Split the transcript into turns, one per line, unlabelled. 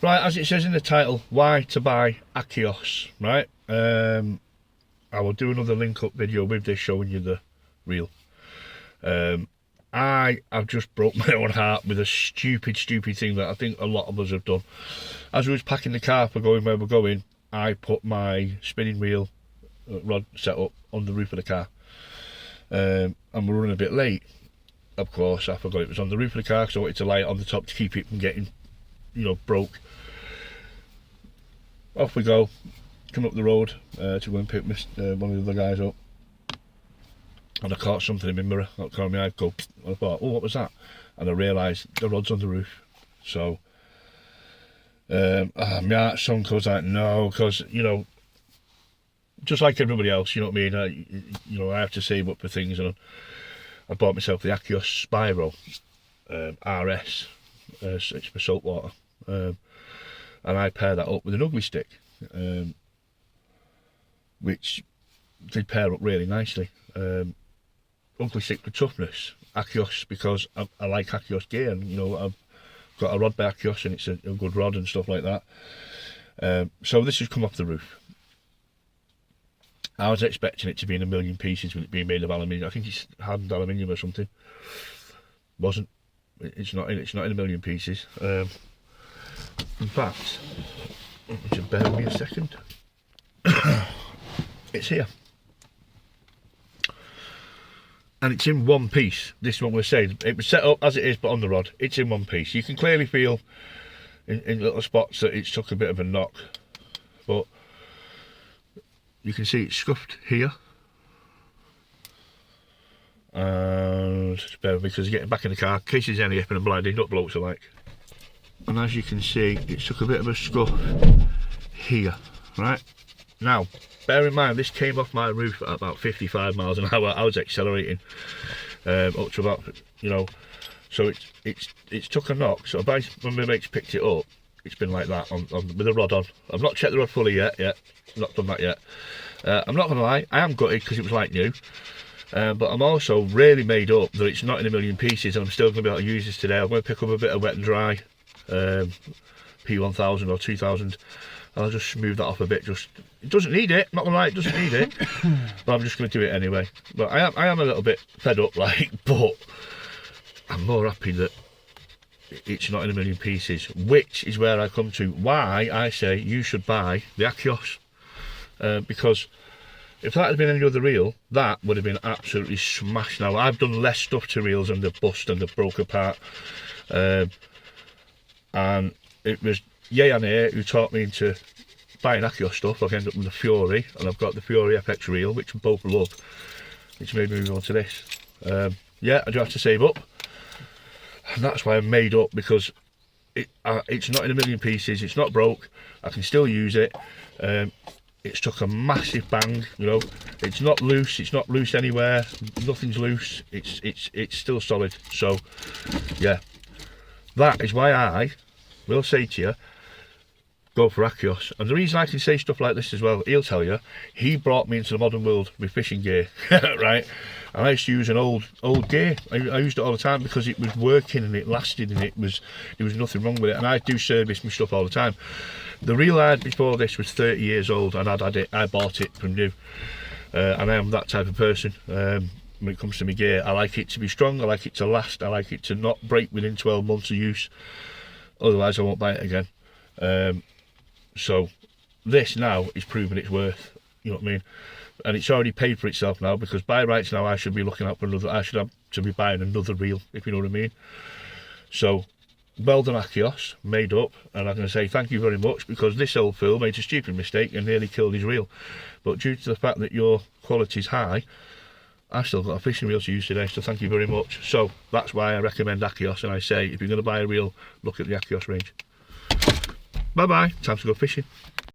Right, as it says in the title, why to buy Akios, right? I will do another link up video with this showing you the reel. I have just broke my own heart with a stupid thing that I think a lot of us have done. As we was packing the car for going where we're going, I put my spinning reel rod set up on the roof of the car. And we're running a bit late. Of course, I forgot it was on the roof of the car because I wanted to lay it on the top to keep it from getting, broke. Off we go, come up the road to go and pick one of the other guys up. And I caught something in my mirror, not caught my eye, go, and I thought, oh, what was that? And I realised the rod's on the roof. So, my heart sunk, because I was like, no, because, just like everybody else, you know what I mean? I have to save up for things, and I bought myself the Akios Spyro RS, it's for saltwater, and I pair that up with an ugly stick, which did pair up really nicely. Ugly stick for toughness, Akios, because I like Akios gear, and I've got a rod by Akios and it's a good rod and stuff like that. So this has come off the roof. I was expecting it to be in a million pieces with it being made of aluminium. I think it's hardened aluminium or something. Wasn't. It's not in a million pieces. In fact, just bear with me a second. It's here. And it's in one piece. This is what we're saying. It was set up as it is, but on the rod, it's in one piece. You can clearly feel in little spots that it's took a bit of a knock, but you can see it's scuffed here. And just bear with me because getting back in the car, in case there's any hipping and blinding, not blokes alike. And as you can see, it took a bit of a scuff here, right? Now, bear in mind, this came off my roof at about 55 miles an hour. I was accelerating up to about, so it's took a knock. So when my mates picked it up, it's been like that with the rod on. I've not checked the rod fully yet, not done that yet. I'm not going to lie, I am gutted because it was like new. But I'm also really made up that it's not in a million pieces, and I'm still going to be able to use this today. I'm going to pick up a bit of wet and dry P1000 or 2000. I'll just smooth that off a bit. It doesn't need it, not gonna lie, it doesn't need it. But I'm just gonna do it anyway. But I am a little bit fed up, but I'm more happy that it's not in a million pieces, which is where I come to why I say you should buy the Akios. Because if that had been any other reel, that would have been absolutely smashed. Now, I've done less stuff to reels and they've bust and they've broke apart. And it was Yay and A who taught me into buying Akios stuff. I've ended up with the Fury, and I've got the Fury FX reel, which I both love, which made me move on to this. Yeah, I do have to save up, and that's why I'm made up, because it's not in a million pieces, it's not broke, I can still use it. It's took a massive bang, it's not loose anywhere, nothing's loose, it's still solid. So yeah, that is why I will say to you, go for Akios. And the reason I can say stuff like this as well, he'll tell you, he brought me into the modern world with fishing gear, right? And I used to use an old gear. I used it all the time because it was working and it lasted, and there was nothing wrong with it. And I do service my stuff all the time. The reel I had before this was 30 years old, and I bought it from new. And I am that type of person. When it comes to my gear, I like it to be strong, I like it to last, I like it to not break within 12 months of use. Otherwise I won't buy it again. So this now is proving its worth, you know what I mean? And it's already paid for itself now, because by rights now I should be looking out for another, I should have to be buying another reel, if you know what I mean. So well done Akios, made up, and I'm going to say thank you very much, because this old fool made a stupid mistake and nearly killed his reel. But due to the fact that your quality is high, I've still got a fishing reel to use today, so thank you very much. So that's why I recommend Akios, and I say if you're going to buy a reel, look at the Akios range. Bye bye, time to go fishing.